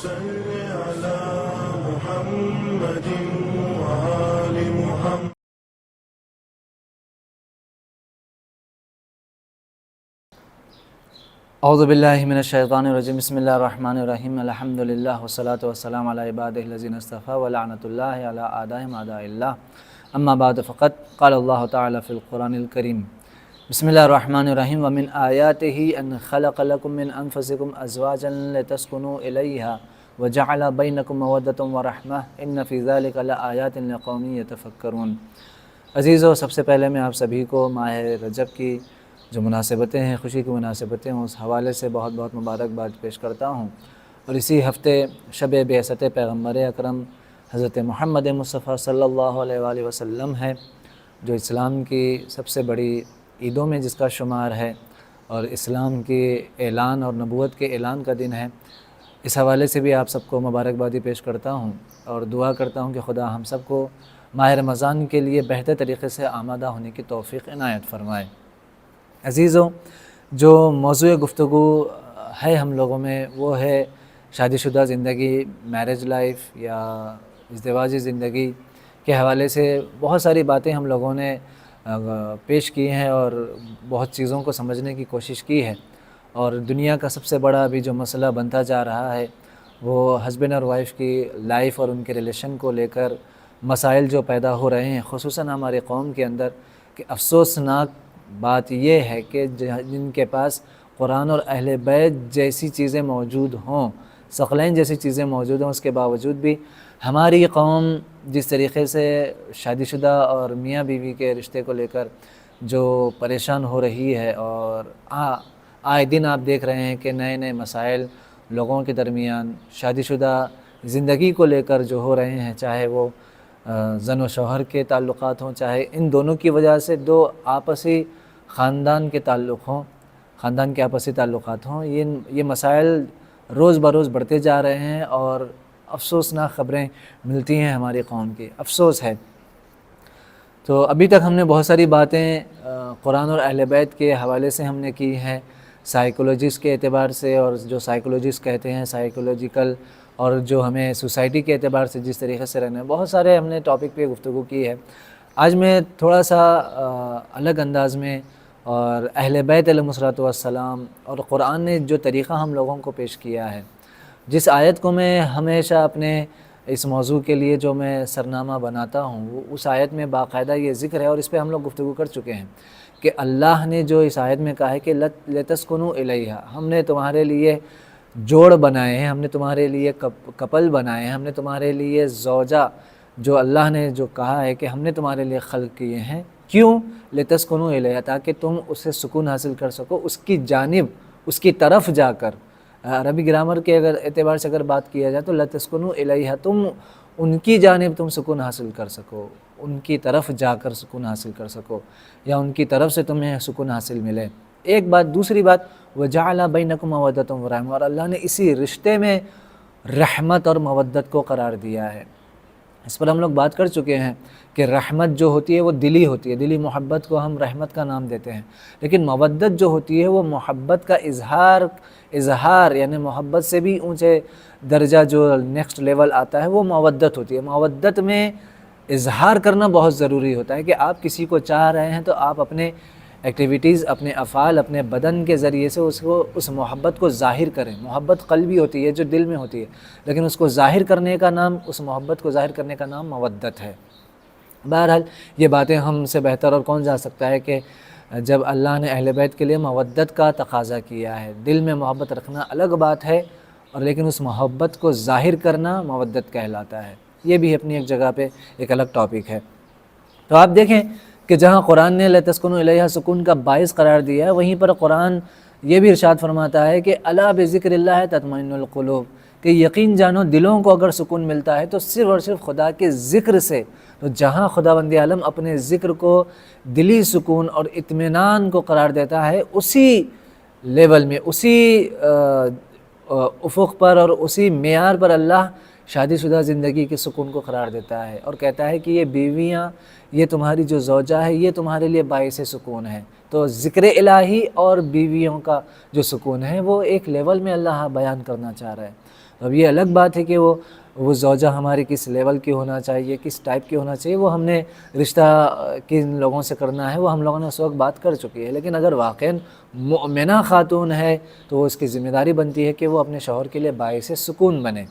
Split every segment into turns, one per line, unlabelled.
صل على محمد وآل محمد.
اعوذ باللہ من الشیطان الرجیم. بسم اللہ الرحمن الرحیم. الحمد للہ والصلاة والسلام علی عبادہ الذین اصطفیٰ ولعنۃ اللہ علی اعدائہم اعداء اللہ. اما بعد فقد قال اللہ تعالی فی القرآن الکریم. بسم اللہ الرحمن الرحیم. ومن آیاتہ ان خلق لکم من انفسکم ازواجا لتسکنوا الیہا وجعل بینکم مودۃ ورحمہ ان فی ذلک لآیات لقوم یتفکرون. عزیزو، سب سے پہلے میں آپ سبھی کو ماہ رجب کی جو مناسبتیں ہیں، خوشی کی مناسبتیں ہیں، اس حوالے سے بہت بہت مبارکباد پیش کرتا ہوں. اور اسی ہفتے شب بعثت پیغمبر اکرم حضرت محمد مصطفیٰ صلی اللہ علیہ وآلہ وسلم ہے، جو اسلام کی سب سے بڑی عیدوں میں جس کا شمار ہے اور اسلام کی اعلان اور نبوت کے اعلان کا دن ہے. اس حوالے سے بھی آپ سب کو مبارکبادی پیش کرتا ہوں اور دعا کرتا ہوں کہ خدا ہم سب کو ماہ رمضان کے لیے بہتر طریقے سے آمادہ ہونے کی توفیق عنایت فرمائے. عزیزوں، جو موضوع گفتگو ہے ہم لوگوں میں وہ ہے شادی شدہ زندگی، میرج لائف یا ازدواجی زندگی کے حوالے سے بہت ساری باتیں ہم لوگوں نے پیش کی ہیں اور بہت چیزوں کو سمجھنے کی کوشش کی ہے. اور دنیا کا سب سے بڑا ابھی جو مسئلہ بنتا جا رہا ہے وہ ہسبینڈ اور وائف کی لائف اور ان کے ریلیشن کو لے کر مسائل جو پیدا ہو رہے ہیں، خصوصاً ہمارے قوم کے اندر. کہ افسوسناک بات یہ ہے کہ جن کے پاس قرآن اور اہل بیت جیسی چیزیں موجود ہوں، ثقلین جیسی چیزیں موجود ہوں، اس کے باوجود بھی ہماری قوم جس طریقے سے شادی شدہ اور میاں بیوی کے رشتے کو لے کر جو پریشان ہو رہی ہے، اور آئے دن آپ دیکھ رہے ہیں کہ نئے نئے مسائل لوگوں کے درمیان شادی شدہ زندگی کو لے کر جو ہو رہے ہیں، چاہے وہ زن و شوہر کے تعلقات ہوں، چاہے ان دونوں کی وجہ سے دو آپسی خاندان کے تعلق ہوں، خاندان کے آپسی تعلقات ہوں، یہ مسائل روز بروز بڑھتے جا رہے ہیں اور افسوسناک خبریں ملتی ہیں ہماری قوم کی. افسوس ہے. تو ابھی تک ہم نے بہت ساری باتیں قرآن اور اہل بیت کے حوالے سے ہم نے کی ہیں، سائیکولوجسٹ کے اعتبار سے، اور جو سائیکولوجسٹ کہتے ہیں سائیکولوجیکل، اور جو ہمیں سوسائٹی کے اعتبار سے جس طریقے سے رہنا ہے، بہت سارے ہم نے ٹاپک پہ گفتگو کی ہے. آج میں تھوڑا سا الگ انداز میں اور اہل بیت علیہ الصلوۃ والسلام اور قرآن نے جو طریقہ ہم لوگوں کو پیش کیا ہے، جس آیت کو میں ہمیشہ اپنے اس موضوع کے لیے جو میں سرنامہ بناتا ہوں، وہ اس آیت میں باقاعدہ یہ ذکر ہے، اور اس پہ ہم لوگ گفتگو کر چکے ہیں کہ اللہ نے جو اس آیت میں کہا ہے کہ لتسکنوا الیہا، ہم نے تمہارے لیے جوڑ بنائے ہیں، ہم نے تمہارے لیے کپل بنائے ہیں، ہم نے تمہارے لیے زوجہ جو اللہ نے جو کہا ہے کہ ہم نے تمہارے لیے خلق کیے ہیں. کیوں؟ لتسکنوا الیہا، تاکہ تم اس سے سکون حاصل کر سکو، اس کی جانب، اس کی طرف جا کر. عربی گرامر کے اگر اعتبار سے اگر بات کیا جائے تو لتسکنوا الیہا، تم ان کی جانب تم سکون حاصل کر سکو، ان کی طرف جا کر سکون حاصل کر سکو، یا ان کی طرف سے تمہیں سکون حاصل ملے. ایک بات. دوسری بات، وَجَعَلَ بَيْنَكُمْ مَوَدَّةً وَرَحْمَةً، اور اللہ نے اسی رشتے میں رحمت اور مودت کو قرار دیا ہے. اس پر ہم لوگ بات کر چکے ہیں کہ رحمت جو ہوتی ہے وہ دلی ہوتی ہے، دلی محبت کو ہم رحمت کا نام دیتے ہیں، لیکن مودت جو ہوتی ہے وہ محبت کا اظہار یعنی محبت سے بھی اونچے درجہ جو نیکسٹ لیول آتا ہے وہ مودت ہوتی ہے. مودت میں اظہار کرنا بہت ضروری ہوتا ہے کہ آپ کسی کو چاہ رہے ہیں تو آپ اپنے ایکٹیویٹیز، اپنے افعال، اپنے بدن کے ذریعے سے اس محبت کو ظاہر کریں. محبت قلبی ہوتی ہے جو دل میں ہوتی ہے، لیکن اس کو ظاہر کرنے کا نام، اس محبت کو ظاہر کرنے کا نام مودت ہے. بہرحال یہ باتیں ہم سے بہتر اور کون جا سکتا ہے کہ جب اللہ نے اہل بیت کے لیے مودت کا تقاضا کیا ہے. دل میں محبت رکھنا الگ بات ہے، اور لیکن اس محبت کو ظاہر کرنا مودت کہلاتا ہے. یہ بھی اپنی ایک جگہ پہ ایک الگ ٹاپک ہے. تو آپ دیکھیں کہ جہاں قرآن نے لتسکنوا الیہا سکون کا باعث قرار دیا ہے، وہیں پر قرآن یہ بھی ارشاد فرماتا ہے کہ الا بذکر اللہ تطمئن القلوب، کہ یقین جانو دلوں کو اگر سکون ملتا ہے تو صرف اور صرف خدا کے ذکر سے. تو جہاں خداوند عالم اپنے ذکر کو دلی سکون اور اطمینان کو قرار دیتا ہے، اسی لیول میں، اسی افق پر اور اسی معیار پر اللہ شادی شدہ زندگی کے سکون کو قرار دیتا ہے، اور کہتا ہے کہ یہ بیویاں، یہ تمہاری جو زوجہ ہے، یہ تمہارے لیے باعث سکون ہے. تو ذکر الہی اور بیویوں کا جو سکون ہے وہ ایک لیول میں اللہ بیان کرنا چاہ رہا ہے. تو اب یہ الگ بات ہے کہ وہ زوجہ ہماری کس لیول کی ہونا چاہیے، کس ٹائپ کی ہونا چاہیے، وہ ہم نے رشتہ کن لوگوں سے کرنا ہے وہ ہم لوگوں نے اس وقت بات کر چکی ہے۔ لیکن اگر واقعاً مؤمنہ خاتون ہے تو وہ اس کی ذمہ داری بنتی ہے کہ وہ اپنے شوہر کے لیے باعث سکون بنے۔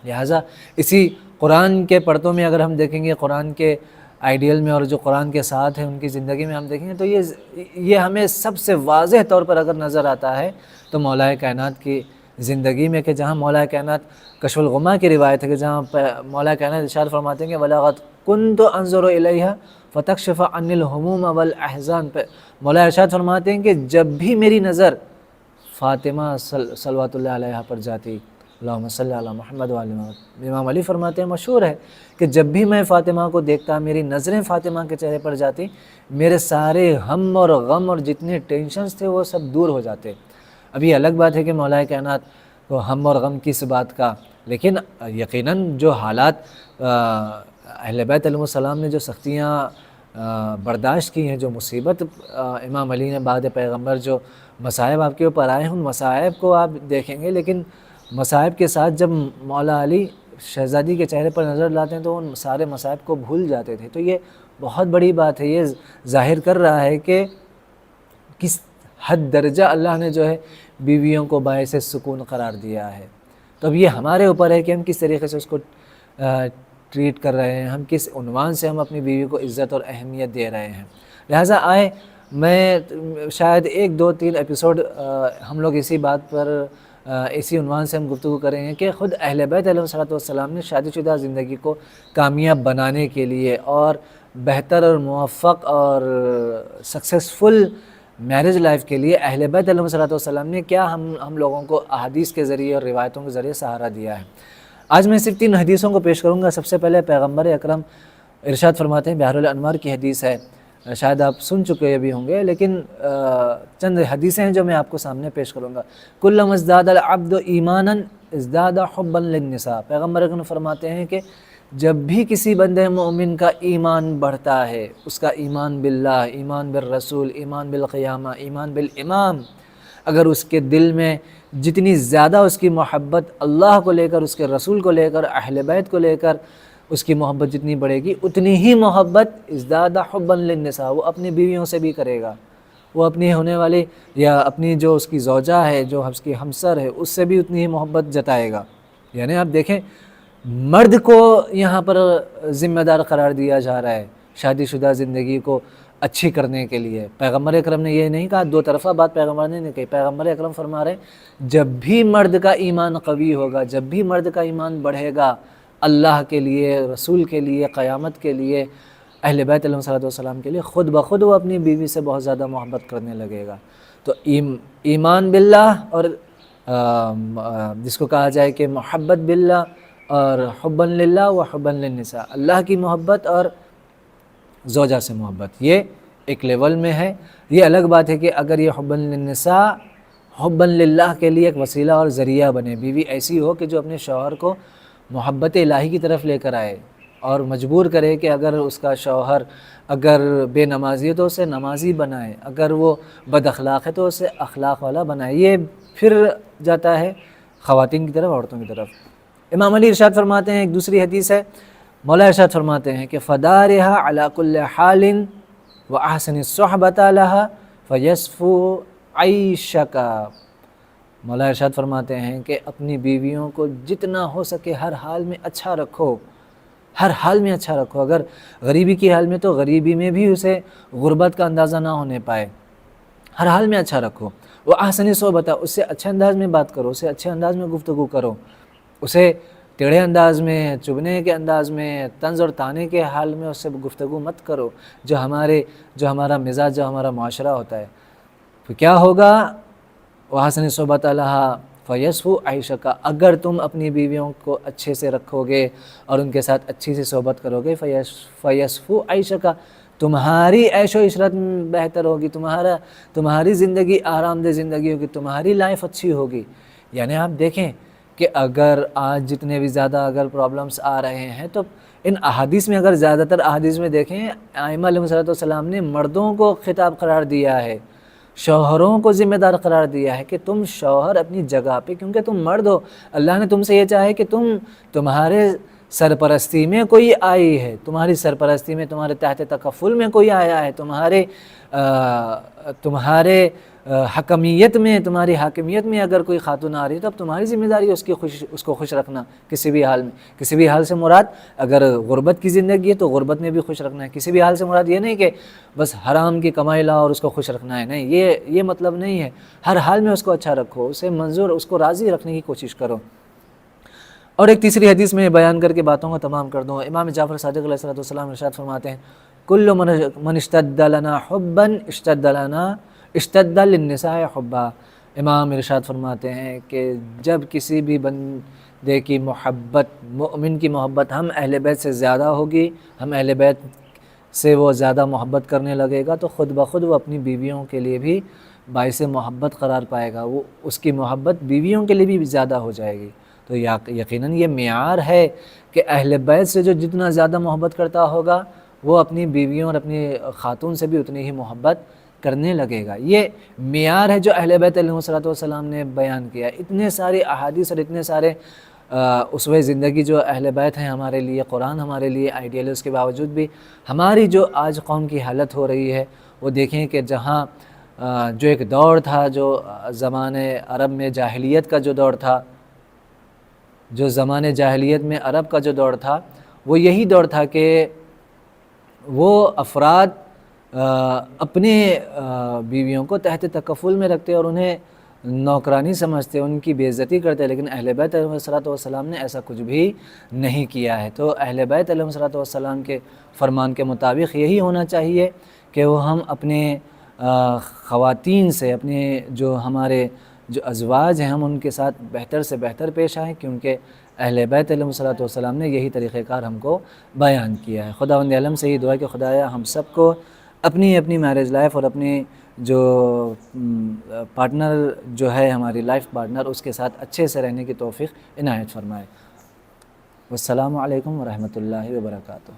لہٰذا اسی قرآن کے پرتوں میں اگر ہم دیکھیں گے، قرآن کے آئیڈیل میں اور جو قرآن کے ساتھ ہیں ان کی زندگی میں ہم دیکھیں گے تو یہ ہمیں سب سے واضح طور پر اگر نظر آتا ہے تو مولا کائنات کی زندگی میں، کہ جہاں مولا کائنات کشف الغمہ کی روایت ہے کہ جہاں مولا کائنات ارشاد فرماتے ہیں کہ وَلَقَدْ كُنْتُ أَنظُرُ إِلَيْهَا فَتَكْشِفُ عَنِّي الْهُمُومَ وَالْأَحْزَانَ پہ مولا ارشاد فرماتے ہیں کہ جب بھی میری نظر فاطمہ صلوات اللہ علیہ پر جاتی، اللہم صلی علی محمد وعلی محمد، امام علی فرماتے ہیں مشہور ہے کہ جب بھی میں فاطمہ کو دیکھتا، میری نظریں فاطمہ کے چہرے پر جاتی، میرے سارے ہم اور غم اور جتنے ٹینشنز تھے وہ سب دور ہو جاتے۔ اب یہ الگ بات ہے کہ مولا کائنات کو ہم اور غم کس بات کا، لیکن یقیناً جو حالات اہل بیت علیہ السلام نے جو سختیاں برداشت کی ہیں، جو مصیبت امام علی نے بعد پیغمبر جو مصائب آپ کے اوپر آئے ہیں، ان مصائب کو آپ دیکھیں گے، لیکن مصائب کے ساتھ جب مولا علی شہزادی کے چہرے پر نظر لاتے ہیں تو ان سارے مصائب کو بھول جاتے تھے۔ تو یہ بہت بڑی بات ہے، یہ ظاہر کر رہا ہے کہ کس حد درجہ اللہ نے جو ہے بیویوں کو باعث سکون قرار دیا ہے۔ تو اب یہ ہمارے اوپر ہے کہ ہم کس طریقے سے اس کو ٹریٹ کر رہے ہیں، ہم کس عنوان سے ہم اپنی بیوی کو عزت اور اہمیت دے رہے ہیں۔ لہٰذا آئے میں شاید 1 2 3 ایپیسوڈ ہم لوگ اسی بات پر اسی عنوان سے ہم گفتگو کریں گے کہ خود اہل بیت علیہ السلام نے شادی شدہ زندگی کو کامیاب بنانے کے لیے اور بہتر اور موفق اور سکسیسفل میرج لائف کے لیے اہل بیت علیہ السلام نے کیا ہم لوگوں کو احادیث کے ذریعے اور روایتوں کے ذریعے سہارا دیا ہے۔ آج میں صرف 3 حدیثوں کو پیش کروں گا۔ سب سے پہلے پیغمبر اکرم ارشاد فرماتے ہیں، بحر الانوار کی حدیث ہے، شاید آپ سن چکے بھی ہوں گے، لیکن چند حدیثیں ہیں جو میں آپ کو سامنے پیش کروں گا۔ کلما ازداد العبد ایمانا ازداد حبا للنساء، پیغمبر اکرم فرماتے ہیں کہ جب بھی کسی بندے مومن کا ایمان بڑھتا ہے، اس کا ایمان باللہ، ایمان بالرسول، ایمان بالقیامہ، ایمان بالامام، اگر اس کے دل میں جتنی زیادہ اس کی محبت اللہ کو لے کر، اس کے رسول کو لے کر، اہل بیت کو لے کر اس کی محبت جتنی بڑھے گی، اتنی ہی محبت ازداد حبا للنساء وہ اپنی بیویوں سے بھی کرے گا، وہ اپنی ہونے والی یا اپنی جو اس کی زوجہ ہے، جو اس کی ہمسر ہے، اس سے بھی اتنی ہی محبت جتائے گا۔ یعنی آپ دیکھیں مرد کو یہاں پر ذمہ دار قرار دیا جا رہا ہے شادی شدہ زندگی کو اچھی کرنے کے لیے۔ پیغمبر اکرم نے یہ نہیں کہا، 2 طرفہ بات پیغمبر نے نہیں کہی، پیغمبر اکرم فرما رہے ہیں جب بھی مرد کا ایمان قوی ہوگا، جب بھی مرد کا ایمان بڑھے گا اللہ کے لیے، رسول کے لیے، قیامت کے لیے، اہل بیت علیہ السلام کے لیے، خود بخود وہ اپنی بیوی سے بہت زیادہ محبت کرنے لگے گا۔ تو ایمان باللہ اور جس کو کہا جائے کہ محبت باللہ اور حبا للہ و حبا للنساء، اللہ کی محبت اور زوجہ سے محبت، یہ ایک لیول میں ہے۔ یہ الگ بات ہے کہ اگر یہ حبا للنساء حبا للہ کے لیے ایک وسیلہ اور ذریعہ بنے، بیوی ایسی ہو کہ جو اپنے شوہر کو محبت الہی کی طرف لے کر آئے اور مجبور کرے کہ اگر اس کا شوہر اگر بے نمازی ہے تو اسے نمازی بنائے، اگر وہ بد اخلاق ہے تو اسے اخلاق والا بنائے۔ یہ پھر جاتا ہے خواتین کی طرف، عورتوں کی طرف۔ امام علی ارشاد فرماتے ہیں، ایک دوسری حدیث ہے، مولا ارشاد فرماتے ہیں کہ فدارها على كل حال واحسن الصحبة لها فيصفو عيشك، مولا ارشاد فرماتے ہیں کہ اپنی بیویوں کو جتنا ہو سکے ہر حال میں اچھا رکھو، ہر حال میں اچھا رکھو۔ اگر غریبی کی حال میں تو غریبی میں بھی اسے غربت کا اندازہ نہ ہونے پائے، ہر حال میں اچھا رکھو۔ وہ احسن صحبت، اس سے اچھے انداز میں بات کرو، اسے اچھے انداز میں گفتگو کرو، اسے ٹیڑھے انداز میں، چبھنے کے انداز میں، طنز اور طعنے کے حال میں اس سے گفتگو مت کرو، جو ہمارا مزاج، جو ہمارا معاشرہ ہوتا ہے۔ تو کیا ہوگا؟ وَحَسَنِ صُحْبَتَ لَهَا فَيَصْفُو عَيْشَكَ، اگر تم اپنی بیویوں کو اچھے سے رکھو گے اور ان کے ساتھ اچھی سی صحبت کرو گے، فَيَصْفُو عَيْشَكَ، تمہاری عیش و عشرت بہتر ہوگی، تمہاری زندگی آرام دہ زندگی ہوگی، تمہاری لائف اچھی ہوگی۔ یعنی آپ دیکھیں کہ اگر آج جتنے بھی زیادہ اگر پرابلمس آ رہے ہیں تو ان احادیث میں، اگر زیادہ تر احادیث میں دیکھیں، ائمہ علیہ السلام نے مردوں کو خطاب قرار دیا ہے، شوہروں کو ذمہ دار قرار دیا ہے کہ تم شوہر اپنی جگہ پہ، کیونکہ تم مرد ہو، اللہ نے تم سے یہ چاہے کہ تمہارے سرپرستی میں کوئی آئی ہے، تمہاری سرپرستی میں، تمہارے تحت تکفل میں کوئی آیا ہے، تمہارے حکمیت میں، تمہاری حاکمیت میں اگر کوئی خاتون آ رہی ہے تو اب تمہاری ذمہ داری ہے اس کو خوش رکھنا کسی بھی حال میں۔ کسی بھی حال سے مراد اگر غربت کی زندگی ہے تو غربت میں بھی خوش رکھنا ہے، کسی بھی حال سے مراد یہ نہیں کہ بس حرام کی کمائی لاؤ اور اس کو خوش رکھنا ہے، نہیں، یہ مطلب نہیں ہے۔ ہر حال میں اس کو اچھا رکھو، اسے منظور، اس کو راضی رکھنے کی کوشش کرو۔ اور ایک تیسری حدیث میں بیان کر کے باتوں کو تمام کر دوں، امام جعفر صادق علیہ السلام ارشاد فرماتے ہیں کل من اشتد لنا حبا اشتد للنساء حبا۔ امام ارشاد فرماتے ہیں کہ جب کسی بھی بندے کی محبت، مومن کی محبت ہم اہل بیت سے زیادہ ہوگی، ہم اہل بیت سے وہ زیادہ محبت کرنے لگے گا تو خود بخود وہ اپنی بیویوں کے لیے بھی باعث محبت قرار پائے گا، وہ اس کی محبت بیویوں کے لیے بھی زیادہ ہو جائے گی۔ تو یقیناً یہ معیار ہے کہ اہل بیت سے جو جتنا زیادہ محبت کرتا ہوگا وہ اپنی بیویوں اور اپنی خاتون سے بھی اتنی ہی محبت کرنے لگے گا۔ یہ معیار ہے جو اہل بیت علیہ السلام نے بیان کیا۔ اتنے سارے احادیث اور اتنے سارے اسوہ زندگی جو اہل بیت ہیں ہمارے لیے، قرآن ہمارے لیے آئیڈیل ہے، اس کے باوجود بھی ہماری جو آج قوم کی حالت ہو رہی ہے وہ دیکھیں کہ جہاں جو ایک دور تھا، جو زمانے عرب میں جاہلیت کا جو دور تھا، جو زمانے جاہلیت میں عرب کا جو دور تھا، وہ یہی دور تھا کہ وہ افراد اپنے بیویوں کو تحت تکفل میں رکھتے اور انہیں نوکرانی سمجھتے، ان کی بے عزتی کرتے، لیکن اہل بیت علیہ السلام نے ایسا کچھ بھی نہیں کیا ہے۔ تو اہل بیت علیہ السلام کے فرمان کے مطابق یہی ہونا چاہیے کہ وہ ہم اپنے خواتین سے، اپنے جو ہمارے جو ازواج ہیں، ہم ان کے ساتھ بہتر سے بہتر پیش آئیں، کیونکہ اہل بیت علیہ السلام نے یہی طریقہ کار ہم کو بیان کیا ہے۔ خداوند عالم سے یہ دعا کہ خدایا ہم سب کو اپنی میرج لائف اور اپنی جو پارٹنر جو ہے ہماری لائف پارٹنر، اس کے ساتھ اچھے سے رہنے کی توفیق عنایت فرمائے۔ والسلام علیکم ورحمۃ اللہ وبرکاتہ۔